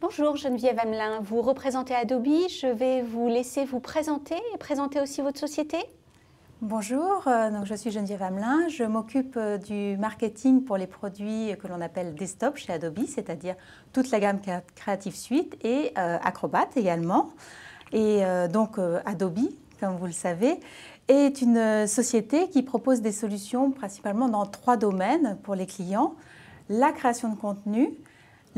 Bonjour Geneviève Hamelin, vous représentez Adobe. Je vais vous laisser vous présenter et présenter aussi votre société. Bonjour, donc je suis Geneviève Hamelin. Je m'occupe du marketing pour les produits que l'on appelle desktop chez Adobe, c'est-à-dire toute la gamme Creative Suite et Acrobat également. Et donc Adobe, comme vous le savez, est une société qui propose des solutions principalement dans 3 domaines pour les clients: la création de contenu,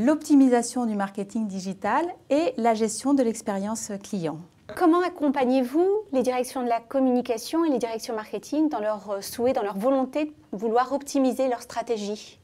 l'optimisation du marketing digital et la gestion de l'expérience client. Comment accompagnez-vous les directions de la communication et les directions marketing dans leur souhait, dans leur volonté de vouloir optimiser leur stratégie?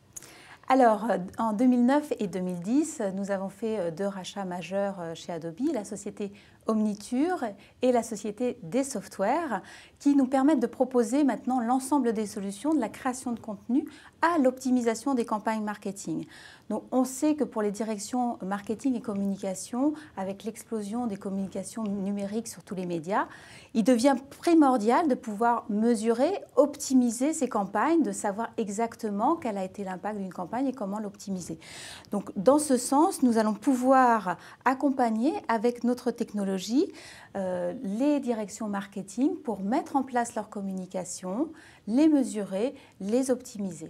Alors, en 2009 et 2010, nous avons fait 2 rachats majeurs chez Adobe, la société Omniture et la société Des-Software, qui nous permettent de proposer maintenant l'ensemble des solutions de la création de contenu à l'optimisation des campagnes marketing. Donc, on sait que pour les directions marketing et communication, avec l'explosion des communications numériques sur tous les médias, il devient primordial de pouvoir mesurer, optimiser ces campagnes, de savoir exactement quel a été l'impact d'une campagne et comment l'optimiser. Donc, dans ce sens, nous allons pouvoir accompagner avec notre technologie les directions marketing pour mettre en place leur communication, les mesurer, les optimiser.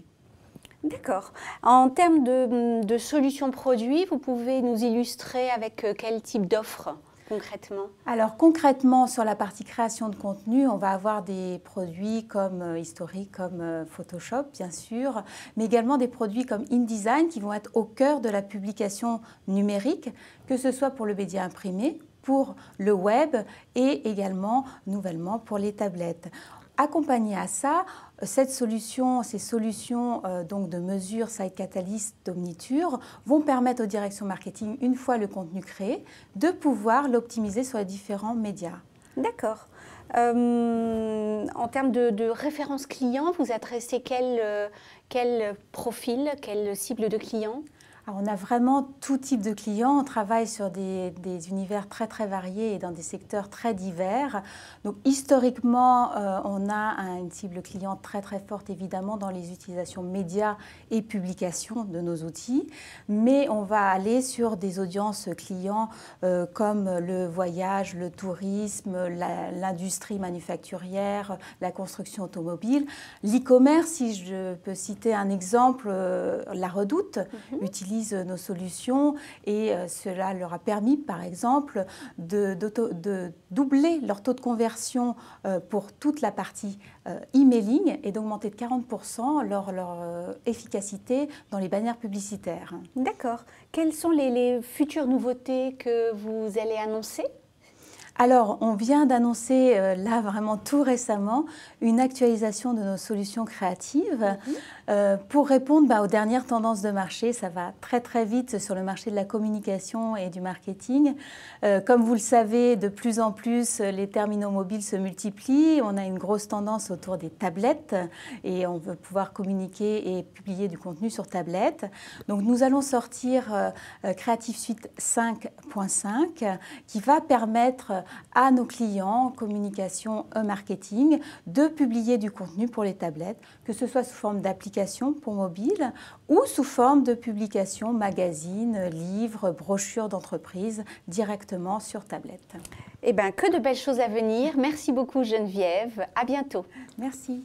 D'accord. En termes de solutions produits, vous pouvez nous illustrer avec quel type d'offre concrètement? Alors concrètement, sur la partie création de contenu, on va avoir des produits comme historiques, comme Photoshop bien sûr, mais également des produits comme InDesign qui vont être au cœur de la publication numérique, que ce soit pour le média imprimé, pour le web et également nouvellement pour les tablettes. Accompagné à ça, ces solutions donc de mesure SiteCatalyst d'Omniture vont permettre aux directions marketing, une fois le contenu créé, de pouvoir l'optimiser sur les différents médias. D'accord. En termes de référence client, vous adressez quel profil, quelle cible de client? Alors, on a vraiment tout type de clients. On travaille sur des univers très très variés et dans des secteurs très divers. Donc historiquement, on a une cible client très très forte évidemment dans les utilisations médias et publications de nos outils. Mais on va aller sur des audiences clients comme le voyage, le tourisme, l'industrie manufacturière, la construction automobile, l'e-commerce. Si je peux citer un exemple, La Redoute utilise nos solutions et cela leur a permis par exemple de doubler leur taux de conversion pour toute la partie emailing et d'augmenter de 40% leur efficacité dans les bannières publicitaires. D'accord. Quelles sont les futures nouveautés que vous allez annoncer ? Alors, on vient d'annoncer, là vraiment tout récemment, une actualisation de nos solutions créatives pour répondre aux dernières tendances de marché. Ça va très très vite sur le marché de la communication et du marketing. Comme vous le savez, de plus en plus, les terminaux mobiles se multiplient. On a une grosse tendance autour des tablettes et on veut pouvoir communiquer et publier du contenu sur tablette. Donc, nous allons sortir Creative Suite 5.5 qui va permettre à nos clients, communication, marketing, de publier du contenu pour les tablettes, que ce soit sous forme d'application pour mobile ou sous forme de publication, magazine, livres, brochures d'entreprise directement sur tablette. Eh bien, que de belles choses à venir. Merci beaucoup Geneviève. À bientôt. Merci.